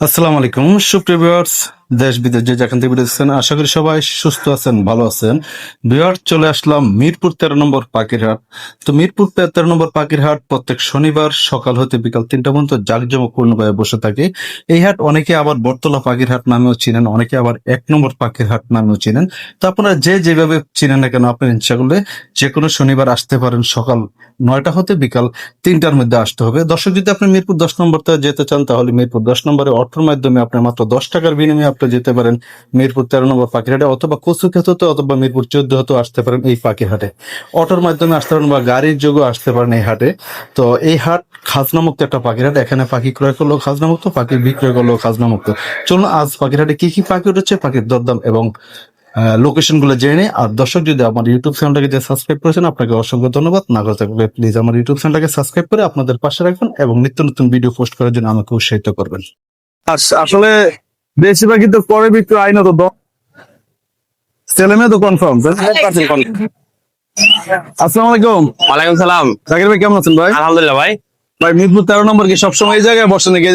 আসসালামু আলাইকুম সুপ্রিয় ভিউয়ার্স, দেশ বিদেশ যে যেখান থেকে ভিডিও দেখছেন, আশা করি সবাই সুস্থ আছেন, ভালো আছেন। ভিউয়ার্স, চলে আসলাম মিরপুর 13 নম্বর পাখিরহাট। তো মিরপুর 13 নম্বর পাখিরহাট প্রত্যেক শনিবার সকাল হতে বিকাল 3টা পর্যন্ত জাঁকজমকপূর্ণভাবে বসে থাকে। এই হাট অনেকে আবার বটতলা পাখিরহাট নামেও চিনেন, অনেকে আবার 1 নম্বর পাখিরহাট নামেও চিনেন। তো আপনারা যে যেভাবে চিনেন না কেন, আপনার ইচ্ছা করলে যে কোনো শনিবার আসতে পারেন। সকাল 9টা হতে বিকাল 3টার মধ্যে আসতে হবে। দর্শক, যদি আপনি মিরপুর 10 নম্বরতে যেতে চান, তাহলে মিরপুর 10 নম্বরে অটোর মাধ্যমে আপনি মাত্র 10 টাকার বিনিময়ে আপনি যেতে পারেন মিরপুর 13 নম্বর পাখিরহাটে, অথবা কচুক্ষেত হতে অথবা মিরপুর 14 হতে আসতে পারেন এই পাখিরহাটে। অটোর মাধ্যমে আসতে পারেন বা গাড়ির যোগেও আসতে পারেন এই হাটে। তো এই হাট খাজনামুক্ত একটা পাখিরহাট। এখানে পাখি ক্রয় করলেও খাজনামুক্ত, পাখি বিক্রয় করলেও খাজনামুক্ত। চলুন আজ পাখিরহাটে কি কি পাখি উঠেছে, পাখির দরদাম এবং লোকেশন গুলো জেনে। আর দর্শক, যদি আমার ইউটিউব চ্যানেলটাকে যে সাবস্ক্রাইব করেছেন, আপনাকে অসংখ্য ধন্যবাদ। না করে থাকলে প্লিজ আমার ইউটিউব চ্যানেলটাকে সাবস্ক্রাইব করে আপনাদের পাশে রাখবেন এবং নিত্য নতুন ভিডিও পোস্ট করার জন্য আমাকে উৎসাহিত করবেন। আসলে বেশিরভাগই তো পরে বিক্রি আইনত ছেলে মেয়ে তো কনফার্ম। আসসালামু আলাইকুম। ওয়ালাইকুম সালাম। জাকির ভাই কেমন আছেন ভাই? আলহামদুলিল্লাহ ভাই। ভাই মিরপুর 13 নম্বর কি সবসময় এই জায়গায় বসে নাকি?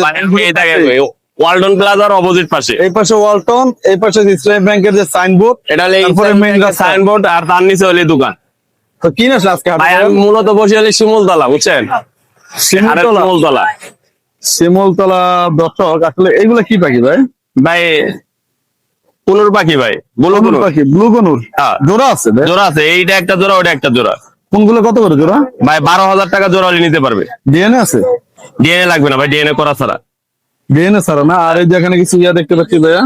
ওয়ালটন প্লাজার অপোজিট পাশে। এই পাশে ওয়ালটন, এই পাশে ইসলামী ব্যাংকের যে সাইনবোর্ড, এটা তারপরে মেইন রাস্তা। সাইনবোর্ড আর তার নিচে হলে দোকান। তো কি না আজকে ভাই আমি মূলত বসে আছি শিমুলতলা, বুঝছেন? শিমুলতলা। শিমুলতলা শিমুলতলা। দর্শক, আসলে এইগুলা কি পাখি ভাই? ভাই কোনুর পাখি ভাই, ব্লু কোনুর কোনুর। পাখি, ব্লু কোনুর। হ্যাঁ। জোড়া আছে ভাই? জোড়া আছে, এইটা একটা জোড়া, ওটা একটা জোড়া। কোনগুলো কত করে জোড়া? ভাই 12,000 টাকা জোড়া হলে নিতে পারবে। ডিএনএ আছে? ডিএনএ লাগবে না ভাই, ডিএনএ করা ছাড়া। ডিএনএ ছাড়া না? আর এই যে এখানে কিছু ইয়া দেখতে পাচ্ছি ভাইয়া,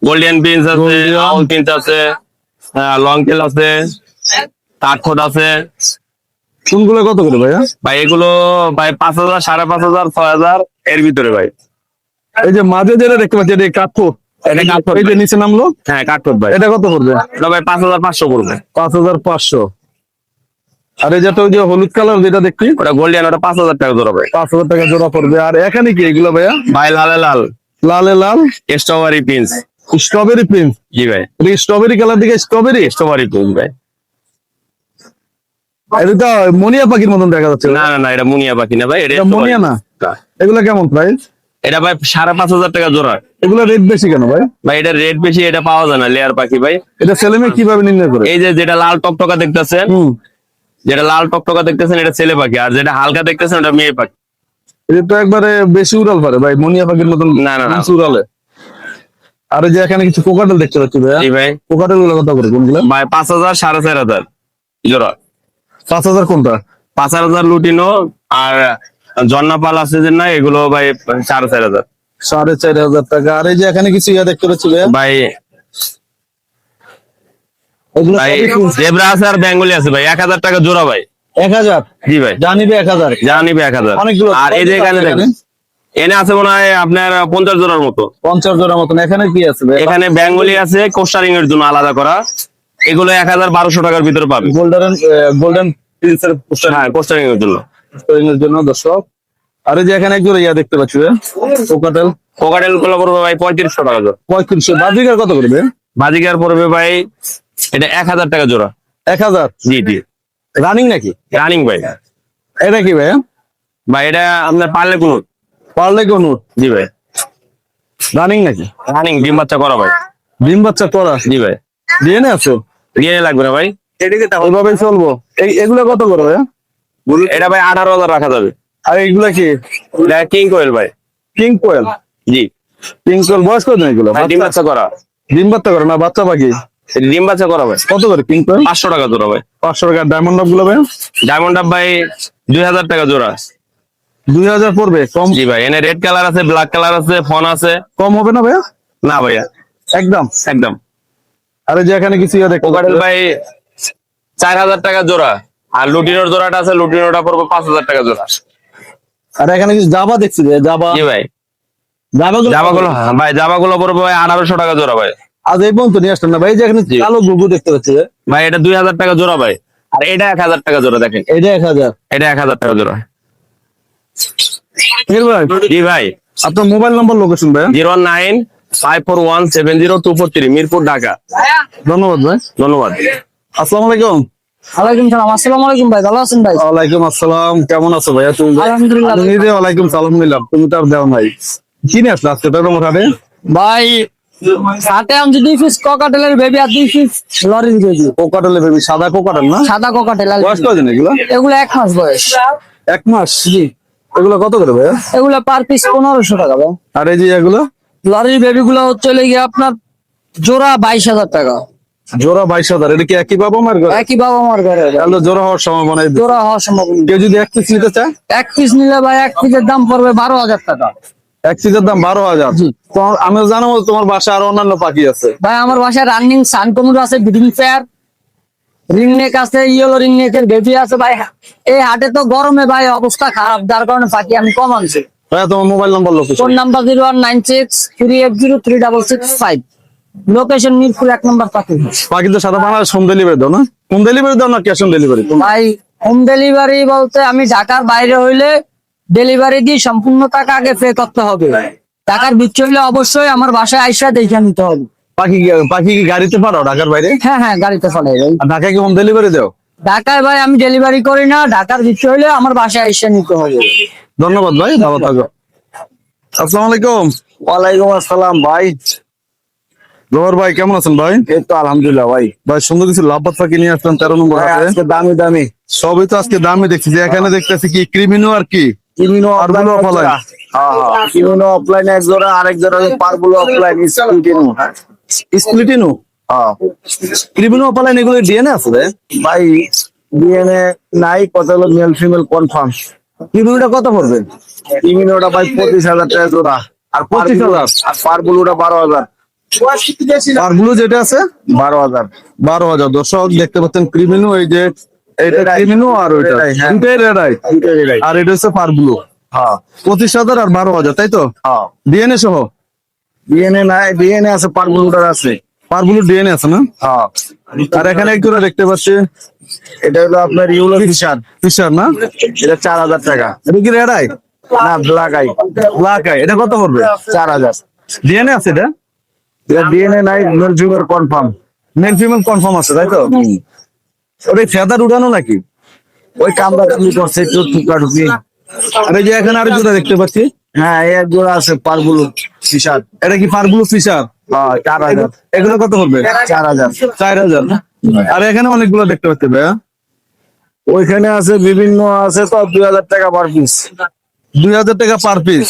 গোল্ডেন প্রিন্স আছে, Golden। আউল প্রিন্স আছে, লং টেল আছে, কাঠখোট আছে। কোনগুলো কত করে ভাইয়া? ভাই এগুলো ভাই 5,000, 5,500, 6,000 এর ভিতরে ভাই। এই যে মাঝে যেটা দেখতে পাচ্ছি, এটা কাঠঠোঁট। এটা কাঠঠোঁট এই যে ভাই। নিচে নামলো, হ্যাঁ কাঠখোট ভাই। এটা কত পড়বে? এটা ভাই 5,500 পড়বে। 5,500। আর এই যেটা ওই যে হলুদ কালার যেটা দেখছি, ওটা গোল্ডেন, ওটা 5,000 টাকা জোড়া ভাই। 5,000 টাকা জোড়া পড়বে। আর এখানে কি এগুলো ভাইয়া? ভাই লালে লাল লালে লাল স্ট্রবেরি প্রিন্স। Strawberry print. জি ভাই, স্ট্রবেরি কালার দিকে স্ট্রবেরি। স্ট্রবেরি প্রিন্স ভাই। এটা তো মনিয়া পাখির মতন দেখা যাচ্ছে। না না না, এটা মুনিয়া পাখি না ভাই, এটা এটা মনিয়া না? এগুলা কেমন প্রাইস? এটা ভাই 5,500 টাকা জোড়া। এগুলা রেট বেশি কেন ভাই? ভাই এটা রেট বেশি, এটা পাওয়া যায় না লেয়ার পাখি ভাই। এটা ছেলে মেয়ে কিভাবে নির্ণয় করে? এই যে যেটা লাল টকটকা দেখতেছেন, যেটা লাল টকটকা দেখতেছেন এটা ছেলে পাখি, আর যেটা হালকা দেখতেছেন এটা মেয়ে পাখি। এটা তো একবারে বেশি উড়াল পারে ভাই, মনিয়া পাখির মতন। না, না, না। বেশি উড়ালে। আর এই যে এখানে কিছু কোকাটেল দেখতে পাচ্ছি ভাইয়া, জি ভাই। কোকাটেল গুলো কত করে কোনগুলো? ভাই 5,000, 4,500 জোড়া। 5,000 কোনটা? 5,000 লুটিনো আর জন্নাপাল আছে যে না, এগুলো ভাই 4,500। 4,500 টাকা। আর এই যে এখানে কিছু ইয়া দেখতে পাচ্ছি ভাইয়া, ভাই ওগুলো ভাই সবই full। জেব্রা আছে আর বেঙ্গলি আছে ভাই, 1,000 টাকা জোড়া ভাই। 1,000? জি ভাই, জানিবে 1,000? জানিবে 1,000। অনেকগুলো। আর এই যে এখানে দেখেন, এনে আছে মনে হয় আপনার 50 জোড়ার মতো। 50 জোড়া মতন। এখানে কি আছে ভাই? এখানে বেঙ্গলি আছে কোস্টারিং এর জন্য আলাদা করা, এগুলো 1,000-1,200 টাকার ভিতরে পাবে। গোল্ডেন গোল্ডেন প্রিন্সের হ্যাঁ কোস্টারিং এর জন্য। এর জন্য দর্শক। আর এই যে এখানে এক জোড়া ইয়া দেখতে পাচ্ছি ভাইয়া, কোকাটেল। কোকাটেল গুলো পড়বে ভাই 3,500 টাকা জোড়া। 3500। বাজিকার কত করবে? বাজিকার পড়বে ভাই এটা 1,000 টাকা জোড়া। 1,000? জি জি, রানিং নাকি? রানিং ভাই। এটা কি ভাইয়া? ভাই এটা আপনার পারলে কোন। পারলে কোন? জি ভাই, রানিং নাকি? রানিং ডিম বাচ্চা করা ভাই। ডিম বাচ্চা করা? জি ভাই। ডিএনএ আছে? ডিএনএ লাগবে না ভাই। ওইভাবেই চলবো। এগুলো কত করে ভাইয়া? এটা ভাই 18,000 রাখা যাবে। আর এগুলা কি? এটা কিং কোয়েল ভাই। পিঙ্ক কোয়েল? জি পিঙ্ক কোয়েল বয়স কত এগুলো? ভাই, ডিম বাচ্চা করা। ডিম বাচ্চা করে না বাচ্চা পাখি? এটা ডিম বাচ্চা করা ভাই। কত করে পিঙ্ক কোয়েল? 500 টাকা জোড়া ভাই। 500 টাকা। ডায়মন্ড ডাব গুলো ভাইয়া? ডায়মন্ড ডাব ভাই 2,000 টাকা জোড়া। 2,000 পড়বে? কম? জি ভাই, এনে রেড কালার আছে, ব্ল্যাক কালার আছে, ফন আছে। কম হবে না ভাইয়া? না ভাইয়া, একদম একদম। আর এই যে এখানে কিছু ইয়া দেখতে কোকাটেল পাচ্ছি। ভাই 4,000 টাকা জোড়া। আর লুটিনোর জোড়াটা আছে, লুটিনোটা পড়বে 5,000 টাকা জোড়া। আর এখানে কিছু জাবা দেখছি যে জাবা। জি ভাই, জাবাগুলো জামাগুলো ভাই, জামাগুলো পড়বে ভাই 1,800 টাকা জোড়া ভাই। আজ এই পর্যন্ত নিয়ে আসলেন না ভাই? এই যে এখানে জি। কালো গুগু দেখতে পাচ্ছি যে, ভাই এটা 2,000 টাকা জোড়া ভাই। আর এটা 1,000 টাকা জোড়া দেখেন, এটা 1,000। এটা 1,000 টাকা জোড়া। ঠিক ভাই। জি ভাই, আপনার মোবাইল নাম্বার লোকেশন ভাই? 01954170243 মিরপুর ঢাকা। ধন্যবাদ ভাই। ধন্যবাদ। আসসালামু আলাইকুম। ওয়ালাইকুম সালাম। আসসালামু আলাইকুম ভাই, ভালো আছেন ভাই? ওয়ালাইকুম আসসালাম। কেমন আছো ভাইয়া তুমি? আলহামদুলিল্লাহ। আমি নিজে ওয়ালাইকুম সালাম নিলাম, তুমি তো আর দেও নাই। কিনে আসলে আজকে তেরো নম্বর হাটে? ভাই সাথে আমি 2 পিস ককাটেলের বেবি আর 2 পিস লরির বেবি। কোকাটেলের বেবি, সাদা কোকাটেল না? সাদা ককাটেল আর বয়স কয়দিন এগুলো? এগুলো 1 মাস বয়স। 1 মাস। এগুলো কত করে ভাইয়া? এগুলো পার পিস 1500 টাকা ভাই। আর এই যে এগুলো লরির বেবি গুলো হচ্ছে গিয়ে আপনার জোড়া 22,000 টাকা। জোড়া 22,000। এটা কি একই বাবা মার ঘরে? একই বাবা মার ঘরে ভাই। তাহলে জোড়া হওয়ার সম্ভাবনা। জোড়া হওয়ার সম্ভাবনা। কেউ যদি 1 পিস নিতে চায়? 1 পিস নিলে ভাই 1 পিসের দাম পড়বে 12,000 টাকা। 1 পিসের দাম 12,000। জি। আমি জানো তোমার বাসায় আরো অন্যান্য পাখি আছে। ভাই আমার বাসায় রানিং সানকমুর আছে, ব্রিডিং পেয়ার, রিং নেক আছে, ইয়েলো রিং নেকের বেবি আছে ভাই। এই হাটে তো গরমে ভাই অবস্থা খারাপ, যার কারণে পাখি আমি কম আনছি। ভাইয়া তোমার mobile number location? Phone number 019638036665। Location Mirpur 1 নম্বর পাখি। পাখি তো সারা বাংলাদেশ হোম ডেলিভারি দাও না? হোম ডেলিভারি দাও না ক্যাশ অন ডেলিভারি? ভাই হোম ডেলিভারি বলতে আমি ঢাকার বাইরে হইলে ডেলিভারি দিয়ে সম্পূর্ণ টাকা আগে পে করতে হবে। টাকার বিচ্ছ হইলে অবশ্যই আমার বাসায় আইসা দেখে নিতে হবে। পাখি কি গাড়িতে পাঠাও ঢাকার বাইরে? হ্যাঁ হ্যাঁ, গাড়িতে চলে ভাই। আর ঢাকায় কি হোম ডেলিভারি দাও? ঢাকায় ভাই আমি ডেলিভারি করি না, ঢাকার বিচ্ছ হইলে আমার বাসায় আইসা নিতে হবে। ধন্যবাদ ভাই, ভালো থাকো। আসসালামু আলাইকুম। ওয়ালাইকুম আসসালাম ভাই। জোহর ভাই, কেমন আছেন ভাই? এই তো আলহামদুলিল্লাহ ভাই। ভাই সুন্দর কিছু লাভবাদ পাখি নিয়ে আসলেন 13 নম্বর ভাই, হাটে। আজকে দামি দামি সবই তো আজকে দামে দেখছি, যে এখানে দেখতেছি কি ক্রিমিনো আর কি কিমিনো আর গুলো অফলাইন, অফলাইন। কিমিনো অফলাইন এক জোড়া, আরেক জোড়া পারগুলো অফলাইন স্কুটিনো। স্প্লিটিনো, হ্যাঁ ক্রিমিনো অফলাইন, এগুলো ডিএনএ আছে রে? ভাই, ডিএনএ নাই, কত হলো মেল ফিমেল কনফার্ম। ক্রিমিনোটা কত পড়বে? কিমিনোটা ভাই 25,000 টাকা জোড়া, আর 25,000? আর পারগুলোটা 12,000। আর ব্লু যেটা আছে 12,000। 12,000। দর্শক দেখতে পাচ্ছেন ক্রিমিনো, এই যে এটা ক্রিমিনো আর ওইটা এটাই, হ্যাঁ। দুটাই রেড আই, আর এটা হচ্ছে পার ব্লু। হ্যাঁ 25,000 আর 12,000, তাই তো? হ্যাঁ, ডিএনএ সহ? ডিএনএ নাই, ডিএনএ আছে, পারগুলোটার আছে। পার ব্লু ডিএনএ আছে না? হ্যাঁ, আর এখানে একটু দেখতে পাচ্ছি এটা হলো আপনার ইউলো ফিশার, ফিশার না? এটা 4,000 টাকা। এটা কি রেড আই? না, ব্ল্যাক আই, ব্ল্যাক আই। এটা কত পড়বে? 4,000। ডিএনএ আছে এটা? এটা ডিএনএ নাই, male female confirm. Male female confirm আছে, তাই তো? ওটা ফেদার উঠানো নাকি? ওই কামরা কামড়ি করছে একটু টুকাটুকি। আর এই যে এখানে আরো জোড়া দেখতে পাচ্ছি, হ্যাঁ, এই এক জোড়া আছে পারগুলো ফিশার। এটা কি পার ব্লু ফিশার? হ্যাঁ 4,000। এগুলো কত পড়বে? 4,000। 4,000 না? আর এখানে অনেকগুলো দেখতে পাচ্ছি ভাইয়া। ওইখানে আছে বিভিন্ন আছে তো 2,000 টাকা পার পিস। 2,000 টাকা পার পিস,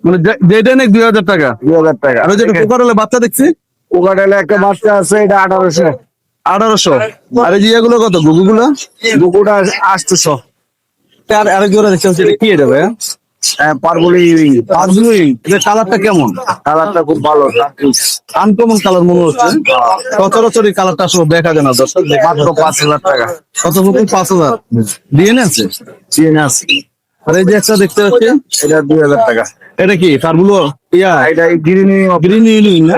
মানে যেটা নেই 2,000 টাকা। 2,000 টাকা। আর ওই যেটা পোকার হলে বাচ্চা দেখছি ওখানে একটা বাচ্চা আছে, এটা 1,800। 1,800। আর এই যে এগুলো কত গুগুগুলো? বুকুটা 800। আর আরেক জোড়া দেখছি, এটা কি এটা ভাইয়া? হ্যাঁ, পারগুলো ইউইং। এটা কালারটা কেমন? কালারটা খুব ভালো। আনকমন কালার মনে হচ্ছে। সচরাচর এই কালারটা আসলে দেখা যায় না দর্শক। মাত্র 5,000 টাকা। কত পড়বে? 5,000। ডিএনএ আছে? ডিএনএ আছে, আর এই যে একটা দেখতে পাচ্ছি, এটা 2,000 টাকা। এটা কি তারগুলো? ইয়া এটা গ্রিন, গ্রিন ইউনিয়ন না?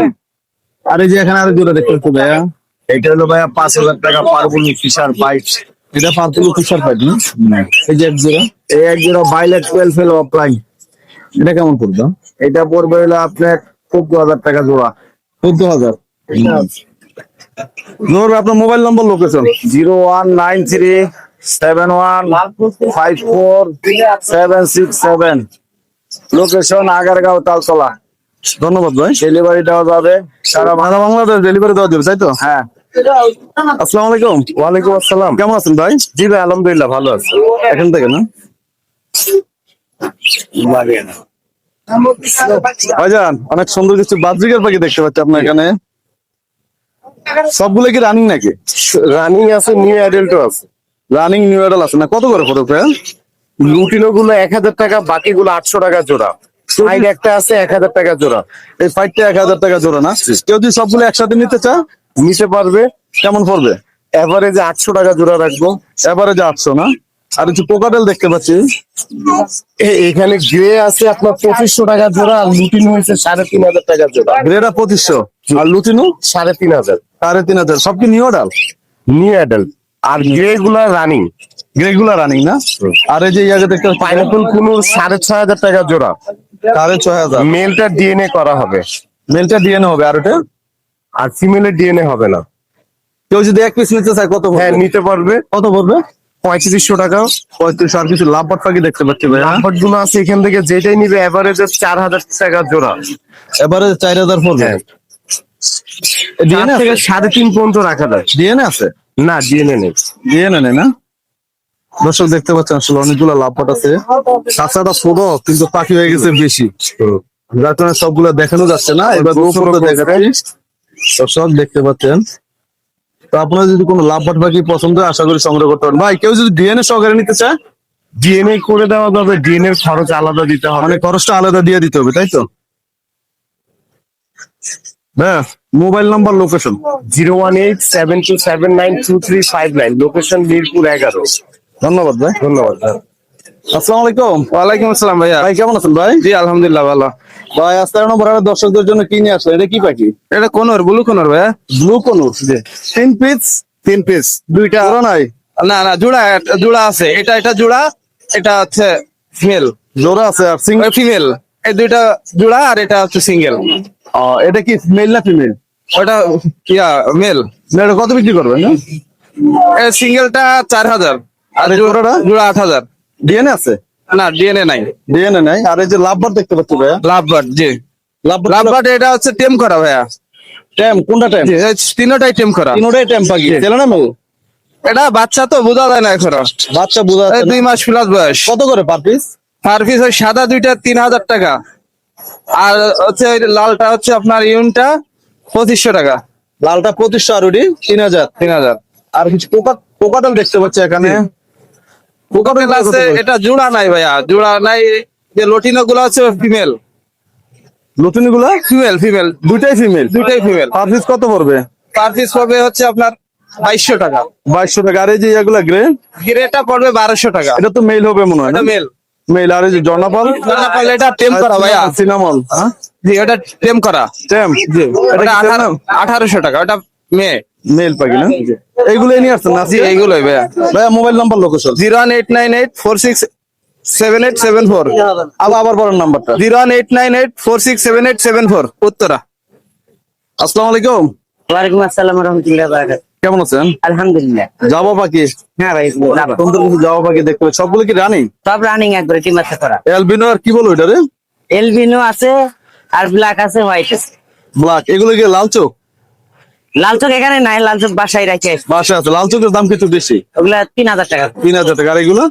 আর এই যে এখানে আরেক জোড়া দেখতে পাচ্ছি ভাইয়া, এটা হলো ভাইয়া 5,000 টাকা পারগুলো ফিশার বাইট। এটা পার্পুল ফিশার পাইট না? এই যে এক জোড়া, এই এক জোড়া বাইলেট 12 ফেল অফলাইন। এটা কেমন পড়বে? এটা পড়বে হলো আপনার 14,000 টাকা জোড়া। 14,000। ধরবে আপনার মোবাইল নম্বর, লোকেশন? 019371547767। লোকেশন আগারগাঁও তালতলা। ধন্যবাদ ভাই। ডেলিভারি দেওয়া যাবে সারা সারা বাংলাদেশ ডেলিভারি দেওয়া যাবে, তাই তো? হ্যাঁ। আসসালামু আলাইকুম। ওয়ালাইকুম আসসালাম। কেমন আছেন ভাই? জি ভাই, আলহামদুলিল্লাহ ভালো আছি। এখান থেকে না ভাইজান, অনেক সুন্দর কিছু বাজরিকার পাখি দেখতে পাচ্ছি আপনার এখানে। সবগুলো কি রানিং নাকি? রানিং আছে, নিউ অ্যাডাল্টও আছে। রানিং নিউ অ্যাডাল আছে না? কত করে পড়বে? লুটিনো গুলো 1,000 টাকা, বাকিগুলো 800 টাকা জোড়া। সাইড একটা আছে 1,000 টাকা জোড়া। এই ফাইটটা 1,000 টাকা জোড়া না? কেউ যদি সবগুলো একসাথে নিতে চা নিতে পারবে। কেমন পড়বে? এভারেজে 800 টাকা জোড়া রাখবো। এবারে যা 800 না? আর কিছু কোকাটেল দেখতে পাচ্ছি, এখানে গ্রে আছে আপনার 2,500 টাকা জোড়া, আর লুটিনো হয়েছে 3,500 টাকা জোড়া। গ্রেডা 2,500 আর লুটিনো 3,500। 3,500। সব কি নিউ অ্যাডাল? New adult. আর গ্রে গুলা রানিং। গ্রেগুলা রানিং না? আর এই যে ইয়াকে দেখতে পাচ্ছি পাইনাপল কুনুর 6,500 টাকা জোড়া। 6,500। মেলটা ডিএনএ করা হবে, মেলটা ডিএনএ হবে, আর ওটা আর ফিমেলের ডিএনএ হবে না। কেউ যদি এক পিস নিতে চায় কত পড়বে? হ্যাঁ, নিতে পারবে। কত পড়বে? 3500 টাকা। 3500। আর কিছু লাভবাট পাখি দেখতে পাচ্ছি ভাই, হ্যাঁ? লাম্বার্ড গুলো আছে এখান থেকে, যেটাই নিবে এভারেজে 4000 টাকা জোড়া। এবারে 4000 পড়বে। হ্যাঁ। ডিএনএ 4 থেকে 3.5 পর্যন্ত রাখা যায়। ডিএনএ আছে? না, ডিএনএ নেই। ডিএনএ নেই না? দর্শক দেখতে পাচ্ছেন আসলে অনেকগুলো লাভবাট আছে। কাঁচাটা ছোট কিন্তু পাখি হয়ে গেছে বেশি, যার কারণে সবগুলো দেখানো যাচ্ছে না। এবার উপরে দেখাচ্ছি, দর্শক দেখতে পাচ্ছেন। তো আপনার যদি কোনো লাভবাট পাখি পছন্দ হয় আশা করি সংগ্রহ করতে পারেন। ভাই কেউ যদি ডিএনএ সহকারে নিতে চায়? ডিএনএ করে দেওয়া যাবে, ডিএনএ এর খরচ আলাদা দিতে হবে। মানে খরচটা আলাদা দিয়ে দিতে হবে, তাই তো? হ্যাঁ, mobile number, location. 01872792359, location Mirpur 11। ধন্যবাদ ভাই। ধন্যবাদ। আসসালামু আলাইকুম। ওয়ালাইকুম আসসালাম ভাইয়া। ভাই কেমন আছেন ভাই? জি আলহামদুলিল্লাহ ভালো। ভাই আজকে নম্বর দর্শকদের জন্য কি নিয়ে আসলেন? এটা কি পাখি? এটা কোনর, ব্লু কোনর ভাইয়া। ব্লু কোনুর। 3 পিস? 3 পিস, দুইটা। জোড়া নাই? না না, জোড়া, জোড়া আছে। এটা জোড়া, এটা হচ্ছে ফিমেল। জোড়া আছে আর সিঙ্গেল? ফিমেল। এই দুইটা জোড়া আর এটা হচ্ছে সিঙ্গেল। এটা কি মেল না ফিমেল? ওটা মেল। এটা কত বিক্রি করবেন? এই সিঙ্গেলটা 4000 আর এই জোড়াটা? জোড়া 8000। ডিএনএ আছে? না, ডিএনএ নাই। ডিএনএ নাই। আর এই যে লাভবার দেখতে পাচ্ছি ভাইয়া, লাভবার্ড, জি। লাভবার লাভবার্ড এটা হচ্ছে টেম করা ভাইয়া। টাইম কোনটা টাইম? জি, এই তিনটাই টেম করা। তিনোটাই টাইম পাখি, ছেলে না মেয়ে? এটা বাচ্চা তো বোঝা যায় না এখনো। বাচ্চা বোঝা এই যাচ্ছে না। 2 মাস প্লাস বয়স। কত করে পার পিস? পার পিস ওই সাদা দুইটা 3000 টাকা, আর হচ্ছে ওই লালটা হচ্ছে আপনার ইউনটা 2500 টাকা। লালটা 2500 আর ওটি 3000। 3000। আর কিছু কোকাটাল দেখতে পাচ্ছি এখানে। কোকাটেল আছে, এটা জোড়া নাই ভাইয়া, জোড়া নাই। যে লটিনো গুলো আছে ফিমেল। নতুন গুলা ফিমেল ফিমেল দুইটাই ফিমেল? দুইটাই ফিমেল। পার পিস কত পড়বে? পার পিস পড়বে হচ্ছে আপনার 2200 টাকা। 2200 টাকা। আর এই যে এগুলা গ্রে, গ্রেটা পড়বে 1200 টাকা। এটা তো মেল হবে মনে হয় না? এটা মেল। মেল। আর এই যে জর্নাপাল? জর্নাপাল এটা টেম করা ভাইয়া। সিনামল? হ্যাঁ, জি, ওটা টেম করা। টেম। জি, এটা ওটা কি টেম না? 1800 টাকা। ওটা মেয়ে। মেল পাখি না? এইগুলো নিয়ে আসছেন না? জি, এইগুলোই ভাইয়া। ভাইয়া মোবাইল নাম্বার, লোকেশন। 01898467874। আবার বলেন নাম্বারটা। 01898467874, উত্তরা। আসসালামু আলাইকুম। ওয়ালাইকুম আসসালাম রহমতুল্লাহ বারাকাতুহু। কেমন আছেন? আলহামদুলিল্লাহ। জাবা পাখি? হ্যাঁ ভাই, সুন্দর কিছু জাবা পাখি দেখতে পাচ্ছি। সবগুলো কি রানিং? সব রানিং একবারে টিম আছে করা। এলবিনো আর কি বলো এটারে? এলবিনো আছে, আর ব্ল্যাক আছে, হোয়াইট আছে। ব্ল্যাক। এগুলো কি লাল চোখ? লাল চোখ এখানে নাই, লাল চোখ বাসায় রাখে। বাসা আছে। লাল চোখের দাম কিন্তু বেশি, ওগুলা 3000 টাকা। 3000 টাকা। আর এগুলো?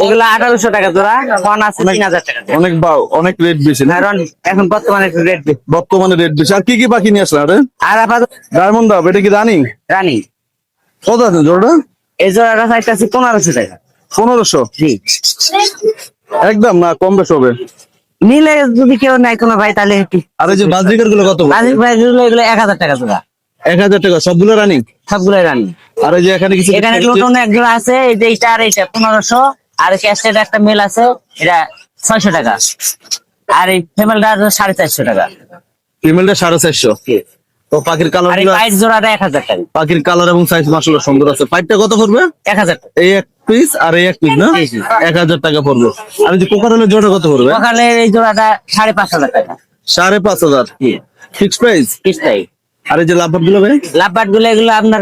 ওগুলা 1800 টাকা জোড়া। ফোন আছে 3000 টাকা। অনেক রেট বেশি না? কারণ এখন বর্তমানে একটু রেট বেশি। বর্তমানে রেট বেশি। আর কি কি পাখি নিয়ে আসলেন? আরে আর আপাতত ডায়মন্ড ডাব, এটা কি রানিং? রানিং। কত আছে জোড়াটা? এই জোড়াটা চাইতেছি 1500 টাকা। 1500? জি, একদম না, কম বেশ হবে। নিলে যদি কেউ নাই কোনো ভাই, তাহলে একটু আর এই যে বাজরিকার গুলো কত? বাজিক ভাই এগুলো 1000 টাকা জোড়া। 1000 টাকা সবগুলো রানিং? সবগুলো রানিং। আর এই যে এখানে কিছু এখানে লুটন এক জোড়া আছে, এই যে এইটা আর এইটা 1500। আর ক্যাস্টেড একটা মেল আছে, এটা 600 টাকা। আর এই ফিমেলটা 450 টাকা। ফিমেলটা 450। তো পাখির কালার আর এই পাইট জোড়াটা 1000 টাকা। পাখির কালার এবং সাইজ মাশাআল্লাহ সুন্দর আছে। পাইটটা কত পড়বে? 1000 টাকা। এই এক পিস আর এই এক পিস না? জি, জি। 1000 টাকা পড়বে। আর এই যে কোকারেলের জোড়া কত পড়বে? সকালে এই জোড়াটা 5500 টাকা। 5500। জি, ফিক্স প্রাইস? কিস্তাই। আর এই যে লাভবাট গুলো ভাই? লাভবাট গুলো এগুলো আপনার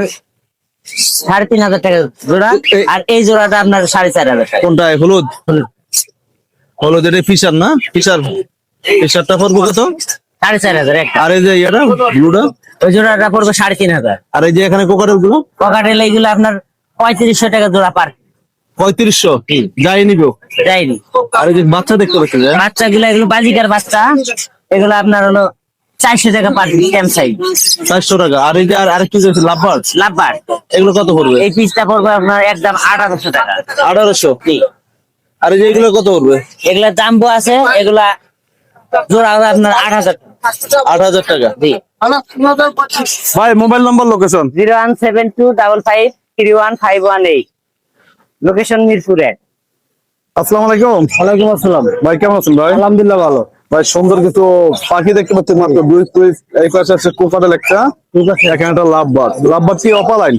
3500 টাকা জোড়া। আর এই জোড়াটা আপনার 4500 টাকা। কোনটা? হলুদ? হলুদ এটা ফিশার না? ফিশারটা পড়বে কত? 4500 একটা। আর এই যে ইয়াটা ব্লুটা? ওই জোড়াটা পড়বে 3500। আর এই যে এখানে কোকারেল গুলো? পকেটেল এইগুলো আপনার 3500 টাকা জোড়া পার। 3500 যাই নিবো। যাইনি। আর এই যে বাচ্চা দেখতে পাচ্ছেন যে বাচ্চা গুলো এগুলো বাজিকার বাচ্চা, এগুলো আপনার হলো 400 টাকা পার ক্যাম্প সাইজ। 400 টাকা। আর এই যে আরেকটি যে লাভবার্ড, লাভবার এগুলো কত পড়বে? এই পিসটা পড়বে আপনার একদম 1800 টাকা। 1800। জি। আর এই যে এগুলো কত পড়বে? এগুলা দাম্বো আছে, এগুলা জোড়া হবে আপনার 8000 টাকা। 8000 টাকা। জি। ভাই mobile number, location. 01723531518, location Mirpur 1। আসসালামু আলাইকুম। ওয়ালাইকুম আসসালাম। ভাই কেমন আছেন ভাই? আলহামদুলিল্লাহ ভালো। ভাই সুন্দর কিছু পাখি দেখতে পাচ্ছি মাত্র দুই পিস। এই পাশে আছে কোকারেল একটা, এখানে একটা লাভবার্ড। লাভবার্ড কি অপালাইন?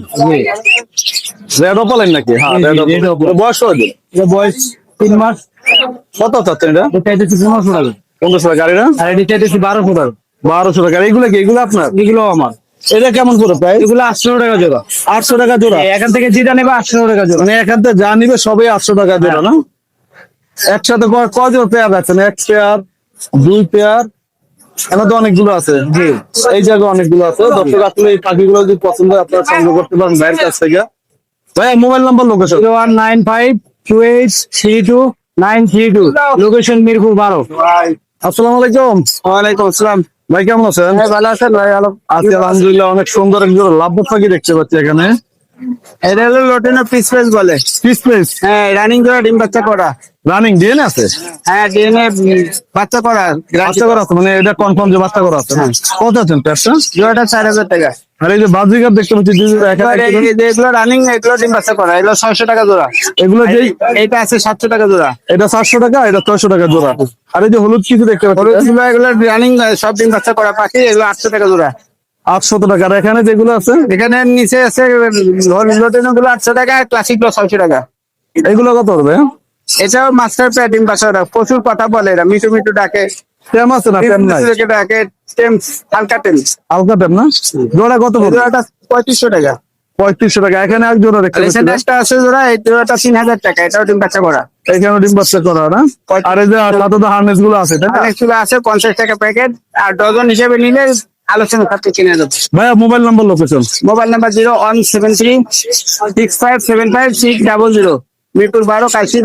রেড অপালাইন নাকি? হ্যাঁ, red opaline। বয়স কত? বয়স 3 মাস। কত চাচ্ছেন এটা? এটা দিচ্ছি 1500 টাকা। 1500 টাকা। গাড়িটা আর এটা দিচ্ছি 1200 টাকা। 1200 টাকা। এইগুলো কি? এগুলো আপনার? এগুলো আমার। এটা কেমন করে প্রাইস? এগুলো 800 টাকা জোড়া। 800 টাকা জোড়া। এখান থেকে যেটা নেবে 800 টাকা জোড়া। মানে এখান থেকে যা নিবে সবই 800 টাকা জোড়া না? একসাথে কয়জন পেয়ার আছেন? এক পেয়ার, দুই পেয়ার, এখানে তো অনেকগুলো আছে। জি। এই জায়গায় অনেকগুলো আছে। দর্শক আসলে এই পাখিগুলো যদি পছন্দ হয় আপনারা সংগ্রহ করতে পারেন ভাইয়ের কাছ থেকে। ভাই mobile number, location. 0195282932, location Mirpur 12। আসসালামু আলাইকুম। ওয়ালাইকুম আসসালাম। ভাই কেমন আছেন? ভালো আছেন ভাই? ভালো। আজকে আলহামদুলিল্লাহ অনেক সুন্দর একজন লাভবার্ড পাখি দেখতে পাচ্ছি এখানে। এটা হলো লটিনো পিস পেস বলে। পিস পিস হ্যাঁ, রানিং জোড়া, ডিম বাচ্চা করা। রানিং ডিএনএ আছে। হ্যাঁ, ডিএনএ বাচ্চা করা। বাচ্চা করা আছে, মানে এটা কনফার্ম যে বাচ্চা করা আছে না? কত আছেন প্যাসটা? জোড়াটা 4000 টাকা। আর এই যে বাজিকার দেখতে পাচ্ছি এগুলো রানিং, এগুলো ডিম বাচ্চা করা, এগুলো 600 টাকা জোড়া। এগুলো যে এইটা আছে 700 টাকা জোড়া। এটা 700 টাকা, এটা 600 টাকা জোড়া। আর এই যে হলুদ কিছু দেখতে পাচ্ছি এগুলো রানিং, সব ডিম বাচ্চা করা পাখি, এগুলো 800 টাকা জোড়া। 800 টাকা। আর এখানে যেগুলো আছে এখানে নিচে আছে লটিনো গুলো 800 টাকা, ক্লাসিক গুলো 600 টাকা। এগুলো কত হবে? এছাড়াও মাস্টার প্যাড ডিম বাচ্চা করা, প্রচুর কথা বলে এরা, মিটু মিটু ডাকে, টেম আছে না? টেম নাই, ডাকে, টেমস, হালকা টেমস। হালকা টেম না? জোড়া কত পড়বে? জোড়াটা 3500 টাকা। 3500 টাকা। এখানে এক জোড়া দেখতে পাচ্ছি। এখানে একটা আছে জোড়া, এই জোড়াটা 3000 টাকা, এটাও ডিম বাচ্চা করা। এখানে ডিম বাচ্চা করা না? আর এই যে সাথে তো হার্নেস গুলো আছে তাই না? অনেকগুলো আছে 50 টাকা প্যাকেট, আর ডজন হিসেবে নিলে আলোচনা করতে কিনে দেবো। ভাইয়া mobile number, location. Mobile number 017365756000, Mirpur 12, কাশি,